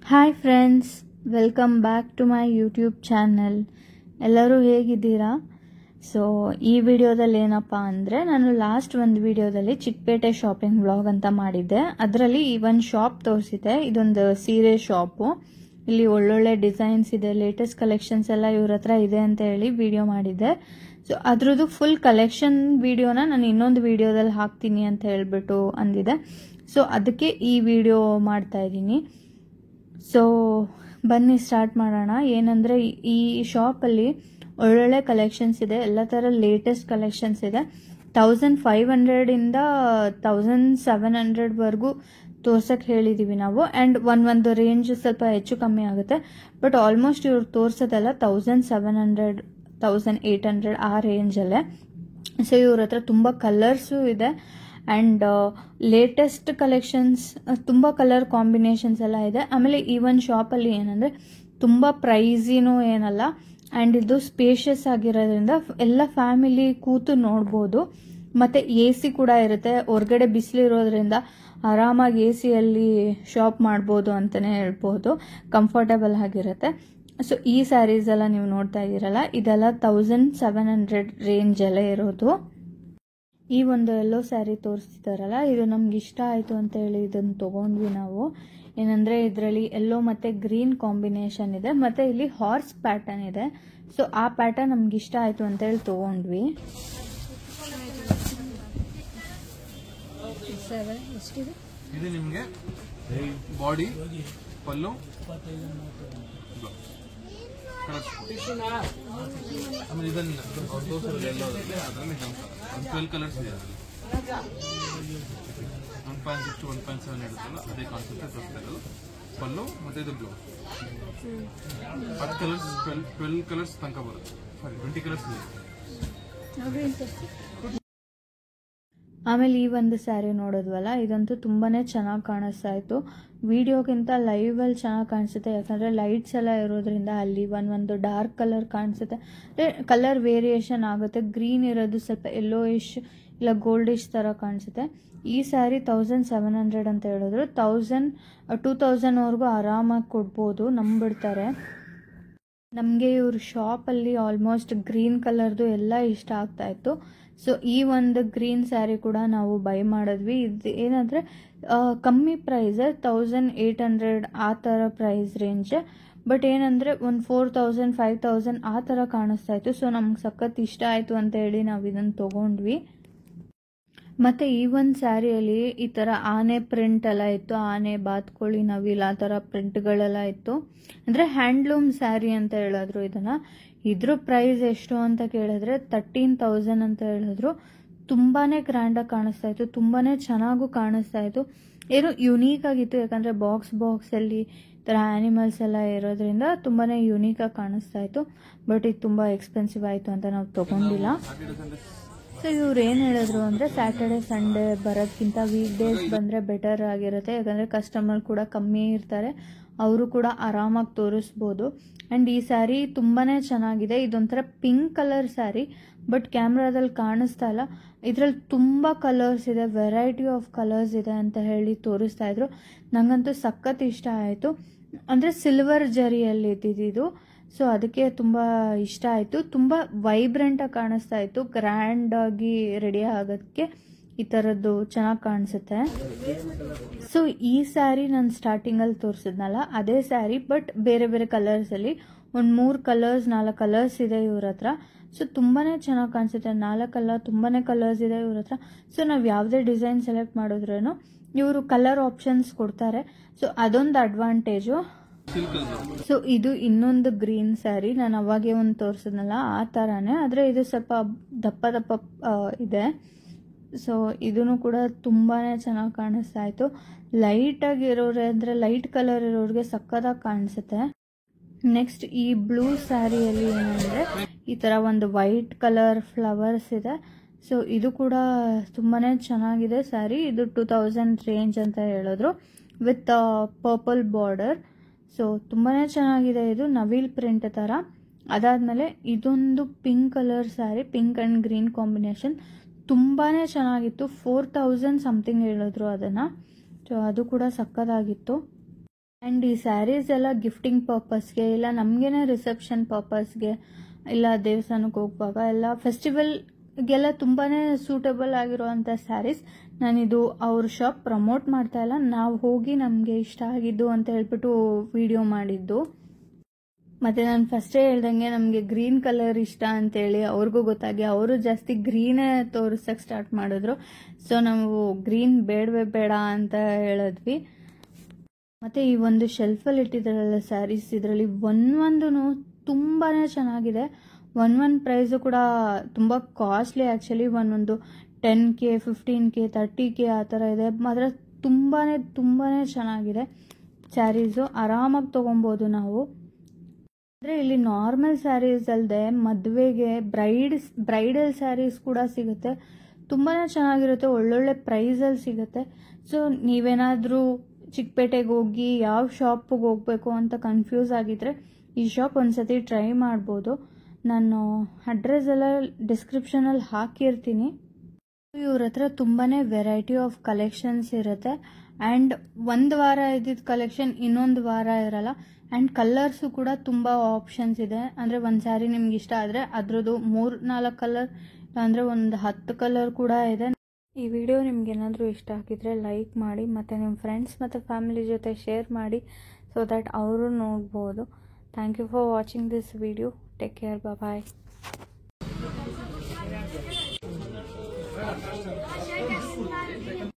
Hi friends, welcome back to my YouTube channel. ಎಲ್ಲರೂ ಹೇಗಿದ್ದೀರಾ? So ಈ ವಿಡಿಯೋದಲ್ಲಿ ಏನಪ್ಪ ಅಂದರೆ, ನಾನು ಲಾಸ್ಟ್ ಒಂದು ವಿಡಿಯೋದಲ್ಲಿ ಚಿಕ್ಕಪೇಟೆ ಶಾಪಿಂಗ್ ವ್ಲಾಗ್ ಅಂತ ಮಾಡಿದ್ದೆ. ಅದರಲ್ಲಿ ಈ ಒಂದು ಶಾಪ್ ತೋರಿಸಿದೆ. ಇದೊಂದು ಸೀರೆ ಶಾಪು. ಇಲ್ಲಿ ಒಳ್ಳೊಳ್ಳೆ ಡಿಸೈನ್ಸ್ ಇದೆ, ಲೇಟೆಸ್ಟ್ ಕಲೆಕ್ಷನ್ಸ್ ಎಲ್ಲ ಇವ್ರ ಹತ್ರ ಇದೆ ಅಂತ ಹೇಳಿ ವಿಡಿಯೋ ಮಾಡಿದ್ದೆ. ಸೊ ಅದ್ರದ್ದು ಫುಲ್ ಕಲೆಕ್ಷನ್ ವಿಡಿಯೋನ ನಾನು ಇನ್ನೊಂದು ವಿಡಿಯೋದಲ್ಲಿ ಹಾಕ್ತೀನಿ ಅಂತ ಹೇಳ್ಬಿಟ್ಟು ಅಂದಿದೆ. ಸೊ ಅದಕ್ಕೆ ಈ ವಿಡಿಯೋ ಮಾಡ್ತಾ ಇದ್ದೀನಿ. ಸೊ ಬನ್ನಿ ಸ್ಟಾರ್ಟ್ ಮಾಡೋಣ. ಏನಂದರೆ ಈ ಶಾಪಲ್ಲಿ ಒಳ್ಳೊಳ್ಳೆ ಕಲೆಕ್ಷನ್ಸ್ ಇದೆ, ಎಲ್ಲ ಥರ ಲೇಟೆಸ್ಟ್ ಕಲೆಕ್ಷನ್ಸ್ ಇದೆ. 1500ಇಂದ 1700ವರೆಗೂ ತೋರ್ಸಕ್ಕೆ ಹೇಳಿದ್ದೀವಿ ನಾವು. ಆ್ಯಂಡ್ ಒಂದು ರೇಂಜ್ ಸ್ವಲ್ಪ ಹೆಚ್ಚು ಕಮ್ಮಿ ಆಗುತ್ತೆ. ಬಟ್ ಆಲ್ಮೋಸ್ಟ್ ಇವ್ರು ತೋರಿಸೋದೆಲ್ಲ 1700 1800 ಆ ರೇಂಜಲ್ಲೇ. ಸೊ ಇವ್ರ ಹತ್ರ ತುಂಬ ಕಲರ್ಸು ಇದೆ ಆ್ಯಂಡ್ ಲೇಟೆಸ್ಟ್ ಕಲೆಕ್ಷನ್ಸ್, ತುಂಬ ಕಲರ್ ಕಾಂಬಿನೇಷನ್ಸ್ ಎಲ್ಲ ಇದೆ. ಆಮೇಲೆ ಈ ಒಂದು ಶಾಪಲ್ಲಿ ಏನಂದರೆ ತುಂಬ ಪ್ರೈಸಿನೂ ಏನಲ್ಲ, ಆ್ಯಂಡ್ ಇದು ಸ್ಪೇಷಿಯಸ್ ಆಗಿರೋದ್ರಿಂದ ಎಲ್ಲ ಫ್ಯಾಮಿಲಿ ಕೂತು ನೋಡ್ಬೋದು. ಮತ್ತು AC ಕೂಡ ಇರುತ್ತೆ. ಹೊರಗಡೆ ಬಿಸಿಲಿರೋದ್ರಿಂದ ಆರಾಮಾಗಿ AC-ಯಲ್ಲಿ ಶಾಪ್ ಮಾಡ್ಬೋದು ಅಂತಲೇ ಹೇಳ್ಬೋದು. ಕಂಫರ್ಟಬಲ್ ಆಗಿರುತ್ತೆ. ಸೊ ಈ ಸ್ಯಾರೀಸ್ ಎಲ್ಲ ನೀವು ನೋಡ್ತಾ ಇದ್ದೀರಲ್ಲ, ಇದೆಲ್ಲ 1700 ರೇಂಜಲ್ಲೇ ಇರೋದು. ಈ ಒಂದು ಎಲ್ಲೋ ಸ್ಯಾರಿ ತೋರಿಸ್ತಿದ್ದಾರಲ್ಲ, ಇದು ನಮ್ಗೆ ಇಷ್ಟ ಆಯಿತು ಅಂತ ಹೇಳಿ ಇದನ್ನು ತೊಗೊಂಡ್ವಿ ನಾವು. ಏನಂದರೆ ಇದರಲ್ಲಿ ಎಲ್ಲೋ ಮತ್ತು ಗ್ರೀನ್ ಕಾಂಬಿನೇಷನ್ ಇದೆ, ಮತ್ತು ಇಲ್ಲಿ ಹಾರ್ಸ್ ಪ್ಯಾಟರ್ನ್ ಇದೆ. ಸೊ ಆ ಪ್ಯಾಟರ್ನ್ ನಮ್ಗೆ ಇಷ್ಟ ಆಯಿತು ಅಂತ ಹೇಳಿ ತೊಗೊಂಡ್ವಿ. ಇದು ನಿಮಗೆ ಬಾಡಿ ಪಲ್ಲು ಆಮೇಲೆ ಇದನ್ನು ಅದರಲ್ಲಿ 12 ಕಲರ್ಸ್ ಇದೆ. 1.6 to 1.7 ಇರುತ್ತಲ್ಲ, ಅದೇ ಕಾನ್ಸೆಪ್ಟ್ ತೋರಿಸ್ತಾ ಇರೋದು. ಪಲ್ಲು ಮತ್ತು ಇದು ಬ್ಲೌಸ್ 10 ಕಲರ್ಸ್ 12 ಕಲರ್ಸ್ ತನಕ ಬರುತ್ತೆ. ಸಾರಿ 20 ಕಲರ್ಸ್ ಇದೆ. ಆಮೇಲೆ ಈ ಒಂದು ಸ್ಯಾರಿ ನೋಡೋದ್ವಲ್ಲ, ಇದಂತೂ ತುಂಬಾ ಚೆನ್ನಾಗಿ ಕಾಣಿಸ್ತಾ ಇತ್ತು. ವಿಡಿಯೋಗಿಂತ ಲೈವಲ್ಲಿ ಚೆನ್ನಾಗಿ ಕಾಣಿಸುತ್ತೆ. ಯಾಕಂದರೆ ಲೈಟ್ಸ್ ಎಲ್ಲ ಇರೋದ್ರಿಂದ ಅಲ್ಲಿ ಒಂದು ಡಾರ್ಕ್ ಕಲರ್ ಕಾಣಿಸುತ್ತೆ. ಕಲರ್ ವೇರಿಯೇಷನ್ ಆಗುತ್ತೆ. ಗ್ರೀನ್ ಇರೋದು ಸ್ವಲ್ಪ ಯೆಲ್ಲೋಯಿಶ್ ಇಲ್ಲ ಗೋಲ್ಡಿಶ್ ಥರ ಕಾಣಿಸುತ್ತೆ. ಈ ಸ್ಯಾರಿ 1700 ಅಂತ ಹೇಳಿದ್ರು. 2000-2000ವರೆಗೂ ಆರಾಮಾಗಿ ಕೊಡ್ಬೋದು, ನಂಬಿಡ್ತಾರೆ. ನಮಗೆ ಇವ್ರ ಶಾಪಲ್ಲಿ ಆಲ್ಮೋಸ್ಟ್ ಗ್ರೀನ್ ಕಲರ್ದು ಎಲ್ಲ ಇಷ್ಟ ಆಗ್ತಾಯಿತ್ತು. ಸೊ ಈ ಒಂದು ಗ್ರೀನ್ ಸ್ಯಾರಿ ಕೂಡ ನಾವು ಬೈ ಮಾಡಿದ್ವಿ. ಇದು ಏನಂದರೆ ಕಮ್ಮಿ ಪ್ರೈಸ್, 1800 ಆ ಥರ ಪ್ರೈಸ್ ರೇಂಜ್. ಬಟ್ ಏನಂದರೆ ಒಂದು 4000 5000 ಆ ಥರ ಕಾಣಿಸ್ತಾ ಇತ್ತು. ಸೊ ನಮ್ಗೆ ಸಖತ್ ಇಷ್ಟ ಆಯಿತು ಅಂತ ಹೇಳಿ ನಾವು ಇದನ್ನು ತೊಗೊಂಡ್ವಿ. ಮತ್ತು ಈ ಒಂದು ಸ್ಯಾರಿಯಲ್ಲಿ ಈ ಥರ ಆನೆ ಪ್ರಿಂಟ್ ಎಲ್ಲ ಇತ್ತು. ಆನೆ, ಬಾತ್ಕೋಳಿ, ನವಿಲ್ ಆ ಥರ ಪ್ರಿಂಟ್ಗಳೆಲ್ಲ ಇತ್ತು. ಅಂದರೆ ಹ್ಯಾಂಡ್ಲೂಮ್ ಸ್ಯಾರಿ ಅಂತ ಹೇಳಿದ್ರು ಇದನ್ನು. ಇದ್ರ ಪ್ರೈಸ್ ಎಷ್ಟು ಅಂತ ಕೇಳಿದ್ರೆ 13,000 ಅಂತ ಹೇಳಿದ್ರು. ತುಂಬಾ ಗ್ರ್ಯಾಂಡಾಗಿ ಕಾಣಿಸ್ತಾ ಇತ್ತು, ತುಂಬಾ ಚೆನ್ನಾಗೂ ಕಾಣಿಸ್ತಾ ಇತ್ತು. ಏನೋ ಯುನೀಕ್ ಆಗಿತ್ತು. ಯಾಕಂದರೆ ಬಾಕ್ಸಲ್ಲಿ ಈ ಥರ ಆ್ಯನಿಮಲ್ಸ್ ಎಲ್ಲ ಇರೋದ್ರಿಂದ ತುಂಬಾ ಯುನೀಕಾಗಿ ಕಾಣಿಸ್ತಾ ಇತ್ತು. ಬಟ್ ಇದು ತುಂಬ ಎಕ್ಸ್ಪೆನ್ಸಿವ್ ಆಯಿತು ಅಂತ ನಾವು ತೊಗೊಂಡಿಲ್ಲ. ಸೊ ಇವ್ರು ಏನು ಹೇಳಿದ್ರು ಅಂದರೆ, ಸ್ಯಾಟರ್ಡೆ ಸಂಡೇ ಬರೋದಕ್ಕಿಂತ ವೀಕ್ ಡೇಸ್ ಬಂದರೆ ಬೆಟರ್ ಆಗಿರುತ್ತೆ. ಯಾಕಂದರೆ ಕಸ್ಟಮರ್ ಕೂಡ ಕಮ್ಮಿ ಇರ್ತಾರೆ, ಅವರು ಕೂಡ ಆರಾಮಾಗಿ ತೋರಿಸ್ಬೋದು. ಆ್ಯಂಡ್ ಈ ಸ್ಯಾರಿ ತುಂಬಾ ಚೆನ್ನಾಗಿದೆ. ಇದೊಂಥರ ಪಿಂಕ್ ಕಲರ್ ಸ್ಯಾರಿ, ಬಟ್ ಕ್ಯಾಮ್ರಾದಲ್ಲಿ ಕಾಣಿಸ್ತಾ ಇಲ್ಲ. ಇದರಲ್ಲಿ ತುಂಬ ಕಲರ್ಸ್ ಇದೆ, ವೆರೈಟಿ ಆಫ್ ಕಲರ್ಸ್ ಇದೆ ಅಂತ ಹೇಳಿ ತೋರಿಸ್ತಾ ಇದ್ರು. ನನಗಂತೂ ಸಖತ್ ಇಷ್ಟ ಆಯಿತು. ಅಂದರೆ ಸಿಲ್ವರ್ ಜರಿಯಲ್ಲಿ ಇದ್ದಿದ್ದು. ಸೊ ಅದಕ್ಕೆ ತುಂಬ ಇಷ್ಟ ಆಯಿತು. ತುಂಬ ವೈಬ್ರೆಂಟಾಗಿ ಕಾಣಿಸ್ತಾ ಇತ್ತು. ಗ್ರ್ಯಾಂಡಾಗಿ ರೆಡಿ ಆಗೋದಕ್ಕೆ ಈ ಥರದ್ದು ಚೆನ್ನಾಗಿ ಕಾಣಿಸುತ್ತೆ. ಸೊ ಈ ಸ್ಯಾರಿ ನಾನು ಸ್ಟಾರ್ಟಿಂಗಲ್ಲಿ ತೋರಿಸಿದ್ನಲ್ಲ, ಅದೇ ಸ್ಯಾರಿ, ಬಟ್ ಬೇರೆ ಬೇರೆ ಕಲರ್ಸಲ್ಲಿ. ಒಂದು 3 ಕಲರ್ಸ್ 4 ಕಲರ್ಸ್ ಇದೆ ಇವ್ರ ಹತ್ರ. ಸೊ ತುಂಬಾ ಚೆನ್ನಾಗಿ ಕಾಣಿಸುತ್ತೆ. 4 ತುಂಬಾ ಕಲರ್ಸ್ ಇದೆ ಇವ್ರ ಹತ್ರ. ಸೊ ನಾವು ಯಾವುದೇ ಡಿಸೈನ್ ಸೆಲೆಕ್ಟ್ ಮಾಡಿದ್ರೂ ಇವರು ಕಲರ್ ಆಪ್ಷನ್ಸ್ ಕೊಡ್ತಾರೆ. ಸೊ ಅದೊಂದು ಅಡ್ವಾಂಟೇಜು. ಸೊ ಇದು ಇನ್ನೊಂದು ಗ್ರೀನ್ ಸ್ಯಾರಿ, ನಾನು ಅವಾಗೇ ಒಂದು ತೋರಿಸಿದ್ನಲ್ಲ ಆ ಥರನೇ, ಆದರೆ ಇದು ಸ್ವಲ್ಪ ದಪ್ಪ ಇದೆ. ಸೊ ಇದೂ ಕೂಡ ತುಂಬಾ ಚೆನ್ನಾಗಿ ಕಾಣಿಸ್ತಾ ಇತ್ತು. ಲೈಟಾಗಿ ಇರೋರೆ ಅಂದರೆ ಲೈಟ್ ಕಲರ್ ಇರೋರಿಗೆ ಸಕ್ಕತ್ತಾಗಿ ಕಾಣಿಸುತ್ತೆ. ನೆಕ್ಸ್ಟ್ ಈ ಬ್ಲೂ ಸ್ಯಾರಿಯಲ್ಲಿ ಏನಂದರೆ ಈ ಥರ ಒಂದು ವೈಟ್ ಕಲರ್ ಫ್ಲವರ್ಸ್ ಇದೆ. ಸೊ ಇದು ಕೂಡ ತುಂಬಾ ಚೆನ್ನಾಗಿದೆ ಸ್ಯಾರಿ. ಇದು 2000 ರೇಂಜ್ ಅಂತ ಹೇಳಿದ್ರು, ವಿತ್ ಪರ್ಪಲ್ ಬಾರ್ಡರ್. ಸೊ ತುಂಬಾ ಚೆನ್ನಾಗಿದೆ. ಇದು ನವಿಲ್ ಪ್ರಿಂಟ್ ಥರ. ಅದಾದಮೇಲೆ ಇದೊಂದು pink colour sari, pink and green combination. ತುಂಬಾ ಚೆನ್ನಾಗಿತ್ತು. 4000 ಸಮಥಿಂಗ್ ಹೇಳಿದ್ರು ಅದನ್ನು. ಸೊ ಅದು ಕೂಡ ಸಕ್ಕತ್ತಾಗಿತ್ತು. ಆ್ಯಂಡ್ ಈ ಸ್ಯಾರೀಸ್ ಎಲ್ಲ ಗಿಫ್ಟಿಂಗ್ ಪರ್ಪಸ್ಗೆ, ಇಲ್ಲ ನಮಗೇನೆ ರಿಸೆಪ್ಷನ್ ಪರ್ಪಸ್ಗೆ, ಇಲ್ಲ ದೇವಸ್ಥಾನಕ್ಕೆ ಹೋಗುವಾಗ ಎಲ್ಲ ಫೆಸ್ಟಿವಲ್ಗೆಲ್ಲ ತುಂಬಾ ಸೂಟಬಲ್ ಆಗಿರೋವಂಥ ಸ್ಯಾರೀಸ್. ನಾನಿದು ಅವ್ರ ಶಾಪ್ ಪ್ರಮೋಟ್ ಮಾಡ್ತಾ ಇಲ್ಲ, ನಾವು ಹೋಗಿ ನಮಗೆ ಇಷ್ಟ ಆಗಿದ್ದು ಅಂತ ಹೇಳ್ಬಿಟ್ಟು ವಿಡಿಯೋ ಮಾಡಿದ್ದು. ಮತ್ತು ನಾನು ಫಸ್ಟೇ ಹೇಳ್ದಂಗೆ ನಮಗೆ ಗ್ರೀನ್ ಕಲರ್ ಇಷ್ಟ ಅಂತೇಳಿ ಅವ್ರಿಗೂ ಗೊತ್ತಾಗಿ ಅವರು ಜಾಸ್ತಿ ಗ್ರೀನೇ ತೋರಿಸೋಕ್ಕೆ ಸ್ಟಾರ್ಟ್ ಮಾಡಿದ್ರು. ಸೊ ನಾವು ಗ್ರೀನ್ ಬೇಡವೇ ಬೇಡ ಅಂತ ಹೇಳಿದ್ವಿ. ಮತ್ತು ಈ ಒಂದು ಶೆಲ್ಫಲ್ಲಿ ಇಟ್ಟಿದ್ದಾರಲ್ಲ ಸ್ಯಾರೀಸ್, ಇದರಲ್ಲಿ ಒಂದೊಂದು ತುಂಬಾ ಚೆನ್ನಾಗಿದೆ. ಒಂದೊಂದು ಪ್ರೈಸು ಕೂಡ ತುಂಬ ಕಾಸ್ಟ್ಲಿ ಆ್ಯಕ್ಚುಲಿ. ಒಂದೊಂದು 10K, 15K, 30K ಆ ಥರ ಇದೆ. ಮಾತ್ರ ತುಂಬಾ ಚೆನ್ನಾಗಿದೆ ಸ್ಯಾರೀಸು. ಆರಾಮಾಗಿ ತೊಗೊಬೋದು ನಾವು. ಅಂದರೆ ಇಲ್ಲಿ ನಾರ್ಮಲ್ ಸ್ಯಾರೀಸ್ ಅಲ್ಲದೆ ಮದುವೆಗೆ ಬ್ರೈಡಲ್ ಸ್ಯಾರೀಸ್ ಕೂಡ ಸಿಗುತ್ತೆ. ತುಂಬಾ ಚೆನ್ನಾಗಿರುತ್ತೆ, ಒಳ್ಳೊಳ್ಳೆ ಪ್ರೈಸಲ್ಲಿ ಸಿಗುತ್ತೆ. ಸೊ ನೀವೇನಾದರೂ ಚಿಕ್ಕಪೇಟೆಗೆ ಹೋಗಿ ಯಾವ ಶಾಪಿಗೆ ಹೋಗಬೇಕು ಅಂತ ಕನ್ಫ್ಯೂಸ್ ಆಗಿದ್ರೆ ಈ ಶಾಪ್ ಒಂದ್ಸತಿ ಟ್ರೈ ಮಾಡ್ಬೋದು. ನಾನು ಅಡ್ರೆಸ್ ಎಲ್ಲ ಡಿಸ್ಕ್ರಿಪ್ಷನಲ್ಲಿ ಹಾಕಿರ್ತೀನಿ. ಇವ್ರ ಹತ್ರ ತುಂಬಾ ವೆರೈಟಿ ಆಫ್ ಕಲೆಕ್ಷನ್ಸ್ ಇರುತ್ತೆ. ಆ್ಯಂಡ್ ಒಂದು ವಾರ ಇದ್ದಿದ್ದ ಕಲೆಕ್ಷನ್ ಇನ್ನೊಂದು ವಾರ ಇರಲ್ಲ. ಆ್ಯಂಡ್ ಕಲರ್ಸು ಕೂಡ ತುಂಬ ಆಪ್ಷನ್ಸ್ ಇದೆ. ಅಂದರೆ ಒಂದು ಸ್ಯಾರಿ ನಿಮ್ಗೆ ಇಷ್ಟ ಆದರೆ ಅದರದ್ದು 3-4 ಕಲರ್, ಅಂದರೆ ಒಂದು 10 ಕಲರ್ ಕೂಡ ಇದೆ. ಈ ವಿಡಿಯೋ ನಿಮ್ಗೆ ಏನಾದರೂ ಇಷ್ಟ ಆಗಿದ್ರೆ ಲೈಕ್ ಮಾಡಿ, ಮತ್ತು ನಿಮ್ಮ ಫ್ರೆಂಡ್ಸ್ ಮತ್ತು ಫ್ಯಾಮಿಲಿ ಜೊತೆ ಶೇರ್ ಮಾಡಿ, ಸೊ ದ್ಯಾಟ್ ಅವರು ನೋಡ್ಬೋದು. Thank you for watching this video. Take care, bye.